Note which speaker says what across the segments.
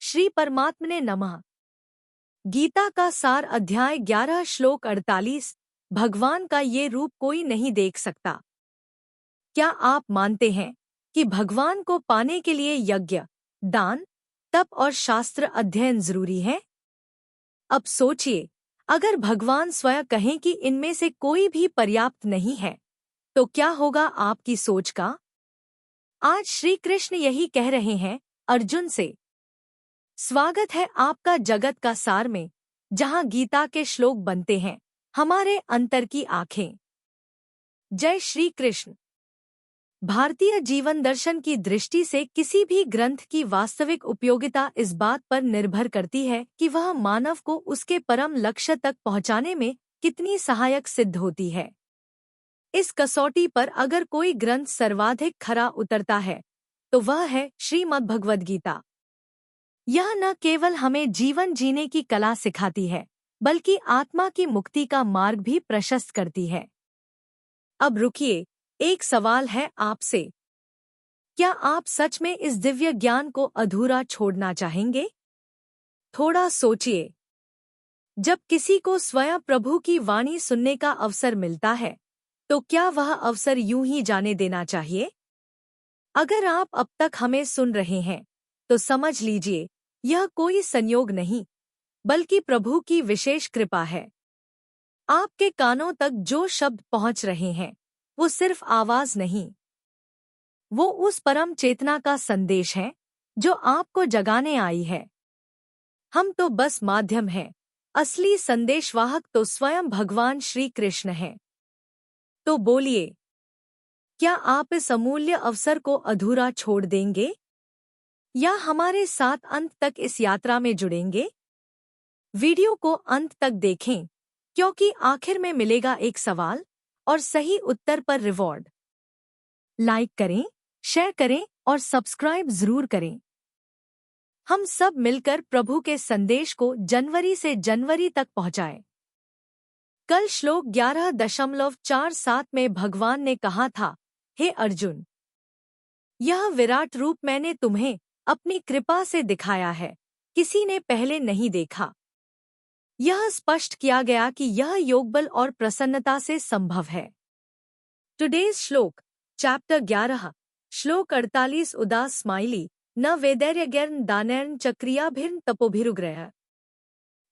Speaker 1: श्री परमात्मने नमः। गीता का सार अध्याय 11 श्लोक 48। भगवान का ये रूप कोई नहीं देख सकता। क्या आप मानते हैं कि भगवान को पाने के लिए यज्ञ, दान, तप और शास्त्र अध्ययन जरूरी है? अब सोचिए, अगर भगवान स्वयं कहें कि इनमें से कोई भी पर्याप्त नहीं है, तो क्या होगा आपकी सोच का? आज श्री कृष्ण यही कह रहे हैं अर्जुन से। स्वागत है आपका जगत का सार में, जहां गीता के श्लोक बनते हैं हमारे अंतर की आंखें। जय श्री कृष्ण। भारतीय जीवन दर्शन की दृष्टि से किसी भी ग्रंथ की वास्तविक उपयोगिता इस बात पर निर्भर करती है कि वह मानव को उसके परम लक्ष्य तक पहुंचाने में कितनी सहायक सिद्ध होती है। इस कसौटी पर अगर कोई ग्रंथ सर्वाधिक खरा उतरता है तो वह है श्रीमद्भगवद गीता। यह न केवल हमें जीवन जीने की कला सिखाती है, बल्कि आत्मा की मुक्ति का मार्ग भी प्रशस्त करती है। अब रुकिए, एक सवाल है आपसे। क्या आप सच में इस दिव्य ज्ञान को अधूरा छोड़ना चाहेंगे? थोड़ा सोचिए। जब किसी को स्वयं प्रभु की वाणी सुनने का अवसर मिलता है, तो क्या वह अवसर यूं ही जाने देना चाहिए? अगर आप अब तक हमें सुन रहे हैं, तो समझ लीजिए, यह कोई संयोग नहीं, बल्कि प्रभु की विशेष कृपा है। आपके कानों तक जो शब्द पहुंच रहे हैं, वो सिर्फ आवाज नहीं, वो उस परम चेतना का संदेश है जो आपको जगाने आई है। हम तो बस माध्यम हैं, असली संदेशवाहक तो स्वयं भगवान श्री कृष्ण हैं। तो बोलिए, क्या आप इस अमूल्य अवसर को अधूरा छोड़ देंगे, या हमारे साथ अंत तक इस यात्रा में जुड़ेंगे? वीडियो को अंत तक देखें, क्योंकि आखिर में मिलेगा एक सवाल और सही उत्तर पर रिवॉर्ड। लाइक करें, शेयर करें और सब्सक्राइब जरूर करें। हम सब मिलकर प्रभु के संदेश को जनवरी से जनवरी तक पहुंचाएं। कल श्लोक 11.47 में भगवान ने कहा था, हे अर्जुन, यह विराट रूप मैंने तुम्हें अपनी कृपा से दिखाया है, किसी ने पहले नहीं देखा। यह स्पष्ट किया गया कि यह योगबल और प्रसन्नता से संभव है। टुडेज श्लोक, चैप्टर 11, श्लोक 48। उदास स्माइली न वेदैर्यज्ञर्न दानैर्न चक्रियाभिर्न तपोभिरुग्रह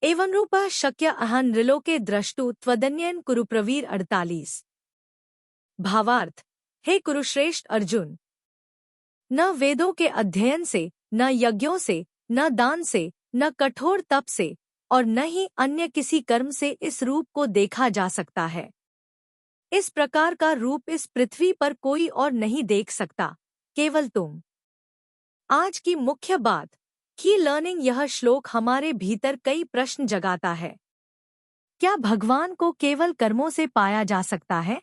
Speaker 1: एवं रूपः शक्य अहं नृलोके द्रष्टु त्वदन्येन कुरु प्रवीर 48। भावार्थ, हे कुरुश्रेष्ठ अर्जुन, न वेदों के अध्ययन से, न यज्ञों से, न दान से, न कठोर तप से और न ही अन्य किसी कर्म से इस रूप को देखा जा सकता है। इस प्रकार का रूप इस पृथ्वी पर कोई और नहीं देख सकता, केवल तुम। आज की मुख्य बात, की लर्निंग। यह श्लोक हमारे भीतर कई प्रश्न जगाता है। क्या भगवान को केवल कर्मों से पाया जा सकता है?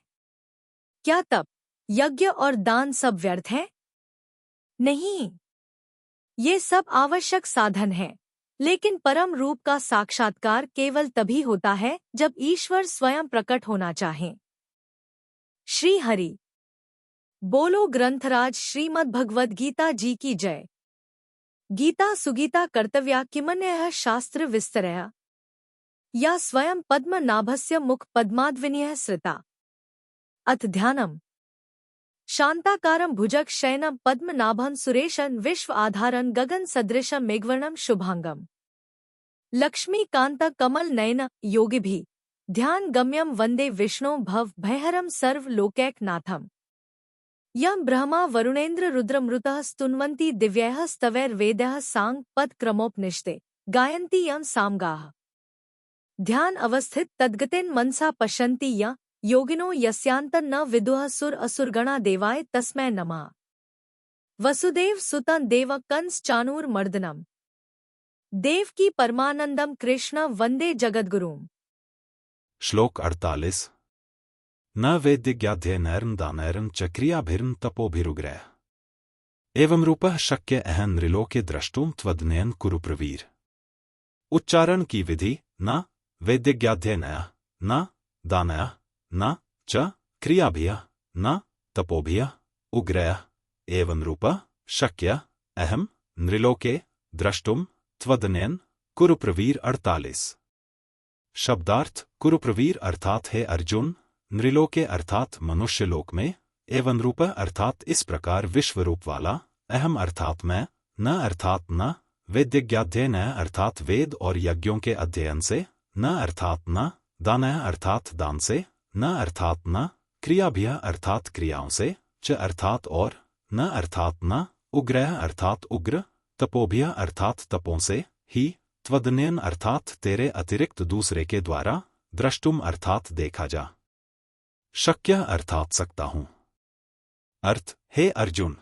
Speaker 1: क्या तप, यज्ञ और दान सब व्यर्थ हैं? नहीं, ये सब आवश्यक साधन हैं, लेकिन परम रूप का साक्षात्कार केवल तभी होता है जब ईश्वर स्वयं प्रकट होना चाहे। श्री हरि बोलो। ग्रंथराज श्रीमद्भगवद गीता जी की जय। गीता सुगीता कर्तव्या किमन्यः शास्त्र विस्तरया या स्वयं पद्मनाभस्य मुख पद्माद्विनीयः श्रिता। अथ ध्यानम्। शांताकारं भुजग शयनं पद्मनाभं सुरेशं विश्व आधारं गगन सदृशं मेघवर्णं शुभांगम लक्ष्मीकांत कमल नयन योगिभिः ध्यान गम्यं वंदे विष्णु भव भयहरं सर्व लोकैकनाथम् यं ब्रह्मा वरुणेन्द्र रुद्रमृतः स्तुन्वन्ति दिव्यैः स्तवैर्वेदैः सांग पद क्रमोपनिषदे गायन्ति यं सामगाः ध्यान अवस्थित तद्गतेन मनसा पश्यन्ति यं योगिनो यस्यान्तं न विदुः सुर असुरगणा देवाय तस्मै नमः। वसुदेव सुतं देव कंस चाणूर मर्दनम देवकी परमानंदम कृष्ण वंदे जगद्गुरुम।
Speaker 2: श्लोक 48। न वेद्यज्ञाध्ययनैर्न दानैर्न चक्रियाभिर्न तपोभिरुग्रह एवं रूपः शक्य अहं नृलोके द्रष्टुम त्वदन्येन कुरु प्रवीर। उच्चारण की विधि, न वेद्यज्ञाध्ययनः, न दानः, न च क्रियाभिः, न तपोभिः उग्रः एवं रूपः शक्य अहं नृलोके द्रष्टुम त्वदनयन कुरुप्रवीर 48। शब्दार्थ कुरुप्रवीर अर्थात है अर्जुन, नृलोके अर्थात मनुष्य लोक में, एवं रूप अर्थात इस प्रकार विश्वरूप वाला, अहम अर्थात मैं, न अर्थात न, वेद्यज्ञाध्ययन अर्थात वेद और यज्ञों के अध्ययन से, न अर्थात न, दान अर्थात दान से, न अर्थात न, क्रियाभ्य अर्थात क्रियाओं से, च अर्थात और, न अर्थात न, उग्रह अर्थात उग्र, तपोभ्य अर्थात तपों से, ही, त्वदनयन अर्थात तेरे अतिरिक्त दूसरे के द्वारा, द्रष्टुम अर्थात देखा जा शक्य अर्थात सकता हूं। अर्थ, हे अर्जुन,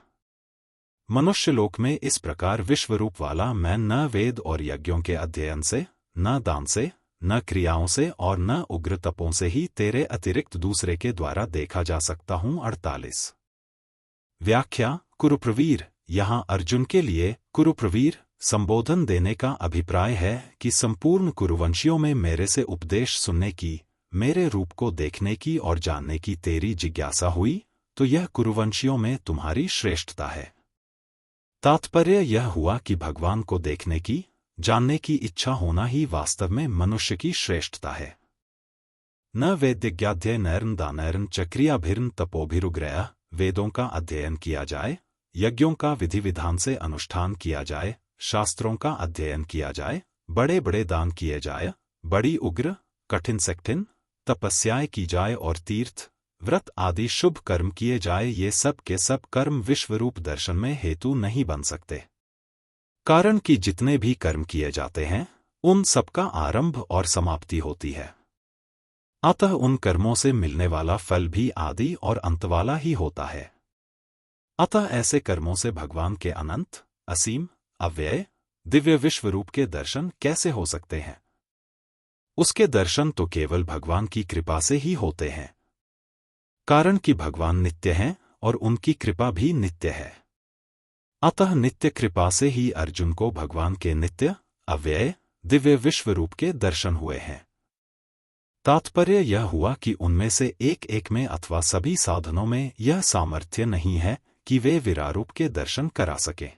Speaker 2: मनुष्यलोक में इस प्रकार विश्वरूप वाला मैं न वेद और यज्ञों के अध्ययन से, न दान से, न क्रियाओं से और न उग्र तपों से ही तेरे अतिरिक्त दूसरे के द्वारा देखा जा सकता हूं। 48। व्याख्या कुरुप्रवीर, यहाँ अर्जुन के लिए कुरुप्रवीर संबोधन देने का अभिप्राय है कि संपूर्ण कुरुवंशियों में मेरे से उपदेश सुनने की, मेरे रूप को देखने की और जानने की तेरी जिज्ञासा हुई, तो यह कुरुवंशियों में तुम्हारी श्रेष्ठता है। तात्पर्य यह हुआ कि भगवान को देखने की, जानने की इच्छा होना ही वास्तव में मनुष्य की श्रेष्ठता है। न वेद्यज्ञाध्ययनैर्न दानैर्न च क्रियाभिर्न तपोभिरुग्रह, वेदों का अध्ययन किया जाए, यज्ञों का विधि विधान से अनुष्ठान किया जाए, शास्त्रों का अध्ययन किया जाए, बड़े बड़े दान किए जाए, बड़ी उग्र कठिन सेकठिन तपस्याएं की जाए और तीर्थ व्रत आदि शुभ कर्म किए जाए, ये सब के सब कर्म विश्वरूप दर्शन में हेतु नहीं बन सकते। कारण कि जितने भी कर्म किए जाते हैं उन सबका आरंभ और समाप्ति होती है, अतः उन कर्मों से मिलने वाला फल भी आदि और अंत वाला ही होता है। अतः ऐसे कर्मों से भगवान के अनंत, असीम, अव्यय, दिव्य विश्वरूप के दर्शन कैसे हो सकते हैं? उसके दर्शन तो केवल भगवान की कृपा से ही होते हैं, कारण कि भगवान नित्य हैं और उनकी कृपा भी नित्य है। अतः नित्य कृपा से ही अर्जुन को भगवान के नित्य, अव्यय, दिव्य विश्वरूप के दर्शन हुए हैं। तात्पर्य यह हुआ कि उनमें से एक एक में अथवा सभी साधनों में यह सामर्थ्य नहीं है कि वे विरारूप के दर्शन करा सके।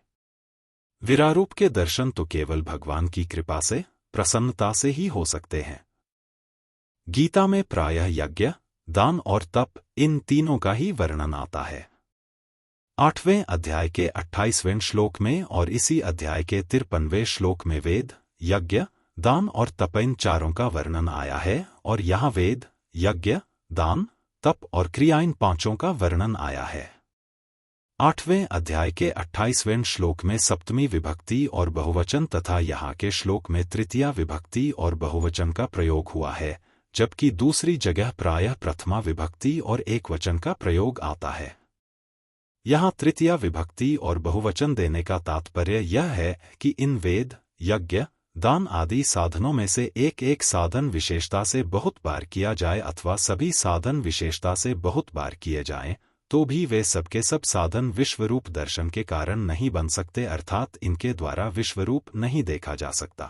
Speaker 2: विरारूप के दर्शन तो केवल भगवान की कृपा से, प्रसन्नता से ही हो सकते हैं। गीता में प्रायः यज्ञ, दान और तप, इन तीनों का ही वर्णन आता है। 8वें अध्याय के 28वें श्लोक में और इसी अध्याय के 53वें श्लोक में वेद, यज्ञ, दान और तप इन चारों का वर्णन आया है, और यहाँ वेद, यज्ञ, दान, तप और क्रिया इन पांचों का वर्णन आया है। 8वें अध्याय के 28वें श्लोक में सप्तमी विभक्ति और बहुवचन तथा यहाँ के श्लोक में तृतीया विभक्ति और बहुवचन का प्रयोग हुआ है, जबकि दूसरी जगह प्रायः प्रथमा विभक्ति और एकवचन का प्रयोग आता है। यहाँ तृतीया विभक्ति और बहुवचन देने का तात्पर्य यह है कि इन वेद, यज्ञ, दान आदि साधनों में से एक एक साधन विशेषता से बहुत बार किया जाए अथवा सभी साधन विशेषता से बहुत बार किए जाएं, तो भी वे सबके सब साधन विश्वरूप दर्शन के कारण नहीं बन सकते, अर्थात इनके द्वारा विश्वरूप नहीं देखा जा सकता।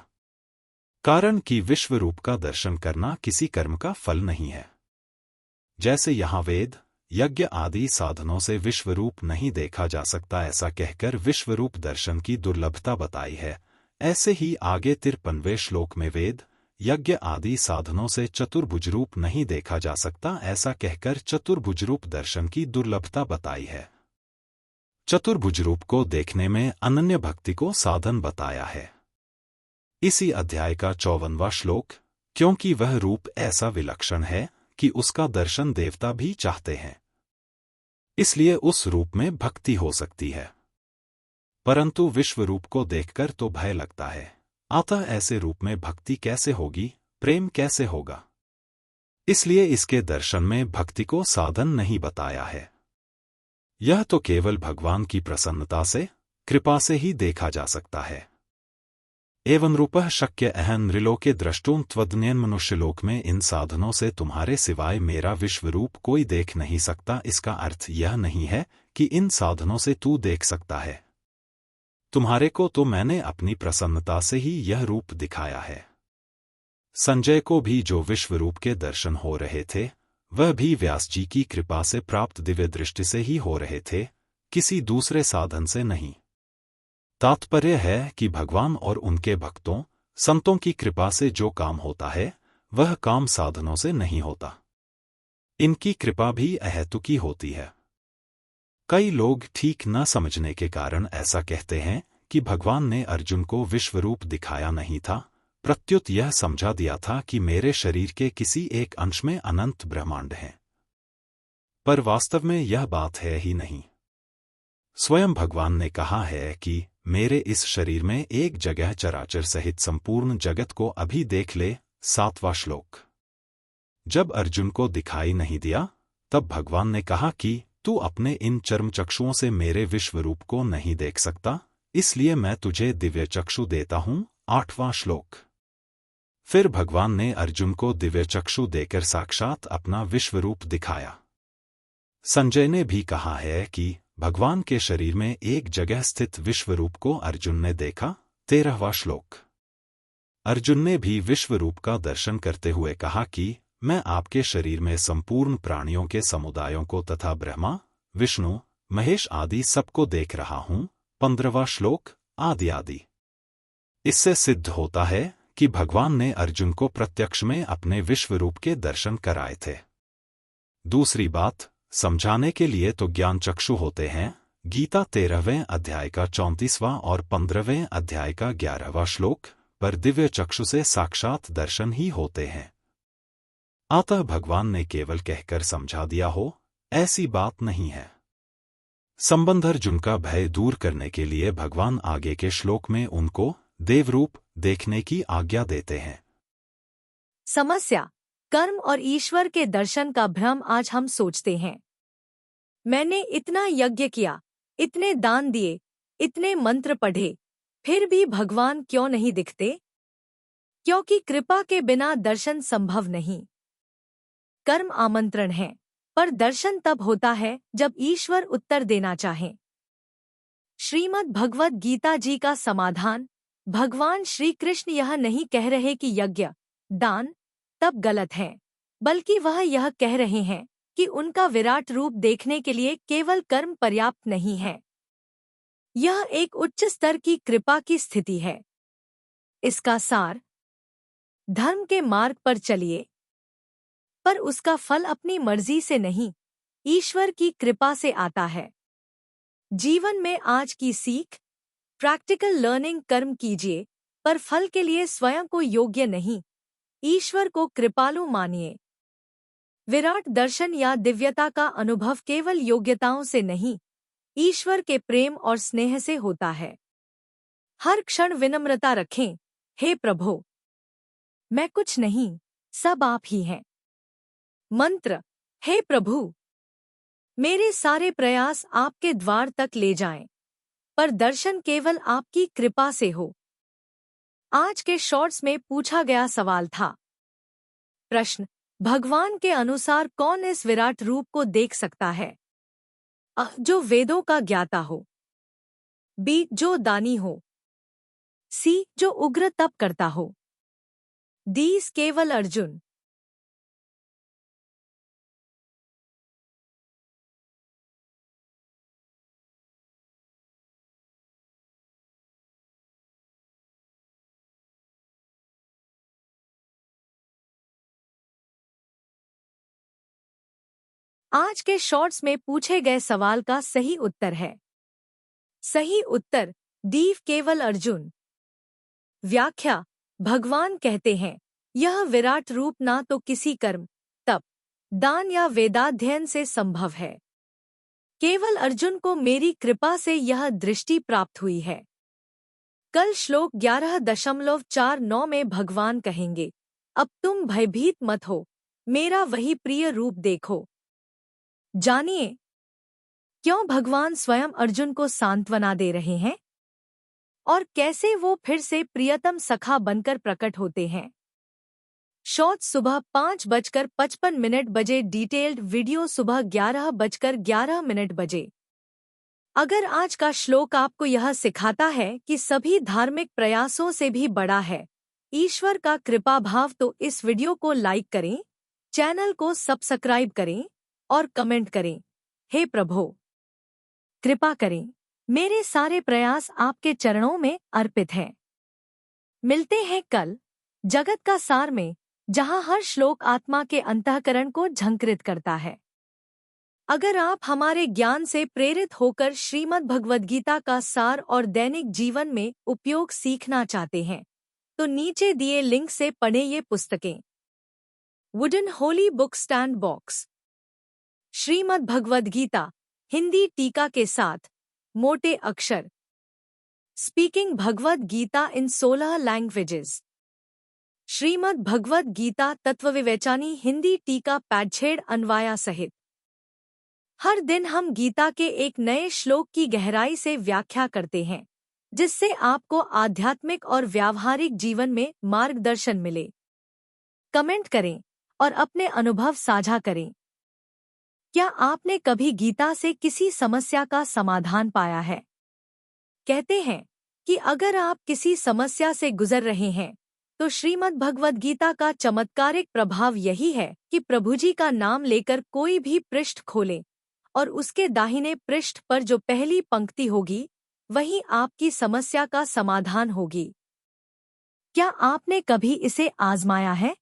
Speaker 2: कारण कि विश्वरूप का दर्शन करना किसी कर्म का फल नहीं है। जैसे यहाँ वेद, यज्ञ आदि साधनों से विश्वरूप नहीं देखा जा सकता ऐसा कहकर विश्वरूप दर्शन की दुर्लभता बताई है, ऐसे ही आगे 53वें श्लोक में वेद, यज्ञ आदि साधनों से चतुर्भुज रूप नहीं देखा जा सकता ऐसा कहकर चतुर्भुज रूप दर्शन की दुर्लभता बताई है। चतुर्भुज रूप को देखने में अनन्य भक्ति को साधन बताया है। इसी अध्याय का 54वां श्लोक, क्योंकि वह रूप ऐसा विलक्षण है कि उसका दर्शन देवता भी चाहते हैं, इसलिए उस रूप में भक्ति हो सकती है, परंतु विश्वरूप को देखकर तो भय लगता है। अतः ऐसे रूप में भक्ति कैसे होगी, प्रेम कैसे होगा? इसलिए इसके दर्शन में भक्ति को साधन नहीं बताया है। यह तो केवल भगवान की प्रसन्नता से, कृपा से ही देखा जा सकता है। एवं रूपः शक्य अहं नृलोके द्रष्टुं त्वदन्येन मनुष्यलोक में इन साधनों से तुम्हारे सिवाय मेरा विश्वरूप कोई देख नहीं सकता। इसका अर्थ यह नहीं है कि इन साधनों से तू देख सकता है। तुम्हारे को तो मैंने अपनी प्रसन्नता से ही यह रूप दिखाया है। संजय को भी जो विश्वरूप के दर्शन हो रहे थे, वह भी व्यास जी की कृपा से प्राप्त दिव्य दृष्टि से ही हो रहे थे, किसी दूसरे साधन से नहीं। तात्पर्य है कि भगवान और उनके भक्तों, संतों की कृपा से जो काम होता है, वह काम साधनों से नहीं होता। इनकी कृपा भी अहेतुकी होती है। कई लोग ठीक न समझने के कारण ऐसा कहते हैं कि भगवान ने अर्जुन को विश्वरूप दिखाया नहीं था, प्रत्युत यह समझा दिया था कि मेरे शरीर के किसी एक अंश में अनंत ब्रह्मांड हैं। पर वास्तव में यह बात है ही नहीं। स्वयं भगवान ने कहा है कि मेरे इस शरीर में एक जगह चराचर सहित संपूर्ण जगत को अभी देख ले। 7वां श्लोक। जब अर्जुन को दिखाई नहीं दिया, तब भगवान ने कहा कि तू अपने इन चर्म चक्षुओं से मेरे विश्वरूप को नहीं देख सकता, इसलिए मैं तुझे दिव्य चक्षु देता हूं। 8वां श्लोक। फिर भगवान ने अर्जुन को दिव्य चक्षु देकर साक्षात अपना विश्वरूप दिखाया। संजय ने भी कहा है कि भगवान के शरीर में एक जगह स्थित विश्वरूप को अर्जुन ने देखा। 13वां श्लोक। अर्जुन ने भी विश्वरूप का दर्शन करते हुए कहा कि मैं आपके शरीर में संपूर्ण प्राणियों के समुदायों को तथा ब्रह्मा, विष्णु, महेश आदि सबको देख रहा हूं। 15वां श्लोक। आदि आदि। इससे सिद्ध होता है कि भगवान ने अर्जुन को प्रत्यक्ष में अपने विश्वरूप के दर्शन कराए थे। दूसरी बात समझाने के लिए तो ज्ञान चक्षु होते हैं। गीता 13वें अध्याय का 34वां और 15वें अध्याय का 11वां श्लोक पर दिव्य चक्षु से साक्षात दर्शन ही होते हैं। अतः भगवान ने केवल कहकर समझा दिया हो, ऐसी बात नहीं है। संबंध अर्जुन का भय दूर करने के लिए भगवान आगे के श्लोक में उनको देवरूप देखने की आज्ञा देते हैं।
Speaker 1: समस्या, कर्म और ईश्वर के दर्शन का भ्रम। आज हम सोचते हैं, मैंने इतना यज्ञ किया, इतने दान दिए, इतने मंत्र पढ़े, फिर भी भगवान क्यों नहीं दिखते? क्योंकि कृपा के बिना दर्शन संभव नहीं। कर्म आमंत्रण है, पर दर्शन तब होता है जब ईश्वर उत्तर देना चाहे। श्रीमद् भगवद गीता जी का समाधान। भगवान श्री कृष्ण यह नहीं कह रहे कि यज्ञ, दान, तप गलत है, बल्कि वह यह कह रहे हैं कि उनका विराट रूप देखने के लिए केवल कर्म पर्याप्त नहीं है। यह एक उच्च स्तर की कृपा की स्थिति है। इसका सार, धर्म के मार्ग पर चलिए, पर उसका फल अपनी मर्जी से नहीं, ईश्वर की कृपा से आता है। जीवन में आज की सीख, प्रैक्टिकल लर्निंग। कर्म कीजिए, पर फल के लिए स्वयं को योग्य नहीं, ईश्वर को कृपालु मानिए। विराट दर्शन या दिव्यता का अनुभव केवल योग्यताओं से नहीं, ईश्वर के प्रेम और स्नेह से होता है। हर क्षण विनम्रता रखें, हे प्रभु, मैं कुछ नहीं, सब आप ही हैं। मंत्र, हे प्रभु, मेरे सारे प्रयास आपके द्वार तक ले जाएं, पर दर्शन केवल आपकी कृपा से हो। आज के शॉर्ट्स में पूछा गया सवाल था। प्रश्न, भगवान के अनुसार कौन इस विराट रूप को देख सकता है? अ, जो वेदों का ज्ञाता हो। बी, जो दानी हो। सी, जो उग्र तप करता हो। डी, केवल अर्जुन। आज के शॉर्ट्स में पूछे गए सवाल का सही उत्तर है। सही उत्तर डी, केवल अर्जुन। व्याख्या, भगवान कहते हैं, यह विराट रूप ना तो किसी कर्म, तप, दान या वेदाध्ययन से संभव है। केवल अर्जुन को मेरी कृपा से यह दृष्टि प्राप्त हुई है। कल श्लोक 11.49 में भगवान कहेंगे, अब तुम भयभीत मत हो, मेरा वही प्रिय रूप देखो। जानिए, क्यों भगवान स्वयं अर्जुन को सांत्वना दे रहे हैं और कैसे वो फिर से प्रियतम सखा बनकर प्रकट होते हैं। शॉर्ट्स सुबह 5:55 बजे, डिटेल्ड वीडियो सुबह 11:11 बजे। अगर आज का श्लोक आपको यह सिखाता है कि सभी धार्मिक प्रयासों से भी बड़ा है ईश्वर का कृपा भाव, तो इस वीडियो को लाइक करें, चैनल को सब्सक्राइब करें और कमेंट करें, हे प्रभु, कृपा करें। मेरे सारे प्रयास आपके चरणों में अर्पित हैं। मिलते हैं कल जगत का सार में, जहां हर श्लोक आत्मा के अंतःकरण को झंकृत करता है। अगर आप हमारे ज्ञान से प्रेरित होकर श्रीमद् भगवद गीता का सार और दैनिक जीवन में उपयोग सीखना चाहते हैं, तो नीचे दिए लिंक से पढ़ें ये पुस्तकें। Wooden holy book stand box, Shrimad Bhagavad Gita Hindi टीका के साथ, मोटे अक्षर, speaking Bhagavad Gita in 16 languages, Shrimad Bhagavad Gita Tattvavivechani Hindi टीका पैडछेड़ अन्वाया सहित। हर दिन हम गीता के एक नए श्लोक की गहराई से व्याख्या करते हैं, जिससे आपको आध्यात्मिक और व्यावहारिक जीवन में मार्गदर्शन मिले। कमेंट करें और अपने अनुभव साझा करें। क्या आपने कभी गीता से किसी समस्या का समाधान पाया है? कहते हैं कि अगर आप किसी समस्या से गुजर रहे हैं, तो श्रीमद् भगवद गीता का चमत्कारिक प्रभाव यही है कि प्रभु जी का नाम लेकर कोई भी पृष्ठ खोले और उसके दाहिने पृष्ठ पर जो पहली पंक्ति होगी, वही आपकी समस्या का समाधान होगी। क्या आपने कभी इसे आजमाया है?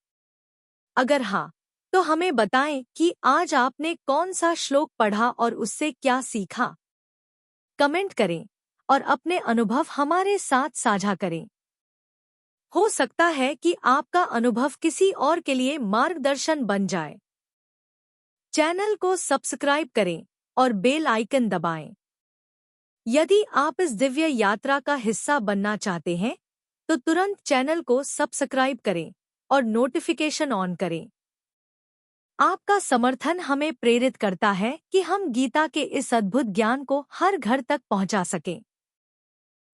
Speaker 1: अगर हाँ, तो हमें बताएं कि आज आपने कौन सा श्लोक पढ़ा और उससे क्या सीखा। कमेंट करें और अपने अनुभव हमारे साथ साझा करें। हो सकता है कि आपका अनुभव किसी और के लिए मार्गदर्शन बन जाए। चैनल को सब्सक्राइब करें और बेल आइकन दबाएं। यदि आप इस दिव्य यात्रा का हिस्सा बनना चाहते हैं, तो तुरंत चैनल को सब्सक्राइब करें और नोटिफिकेशन ऑन करें। आपका समर्थन हमें प्रेरित करता है कि हम गीता के इस अद्भुत ज्ञान को हर घर तक पहुंचा सकें।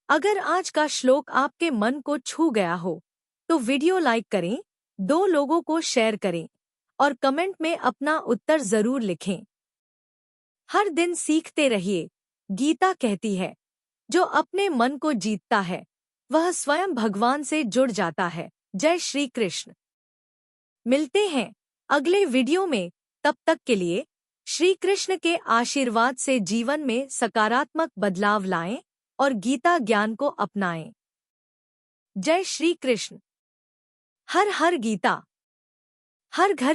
Speaker 1: अगर आज का श्लोक आपके मन को छू गया हो, तो वीडियो लाइक करें, 2 लोगों को शेयर करें और कमेंट में अपना उत्तर जरूर लिखें। हर दिन सीखते रहिए। गीता कहती है, जो अपने मन को जीतता है, वह स्वयं भगवान से जुड़ जाता है। जय श्री कृष्ण। मिलते हैं अगले वीडियो में। तब तक के लिए श्री कृष्ण के आशीर्वाद से जीवन में सकारात्मक बदलाव लाएं और गीता ज्ञान को अपनाएं। जय श्री कृष्ण। हर हर गीता, हर घर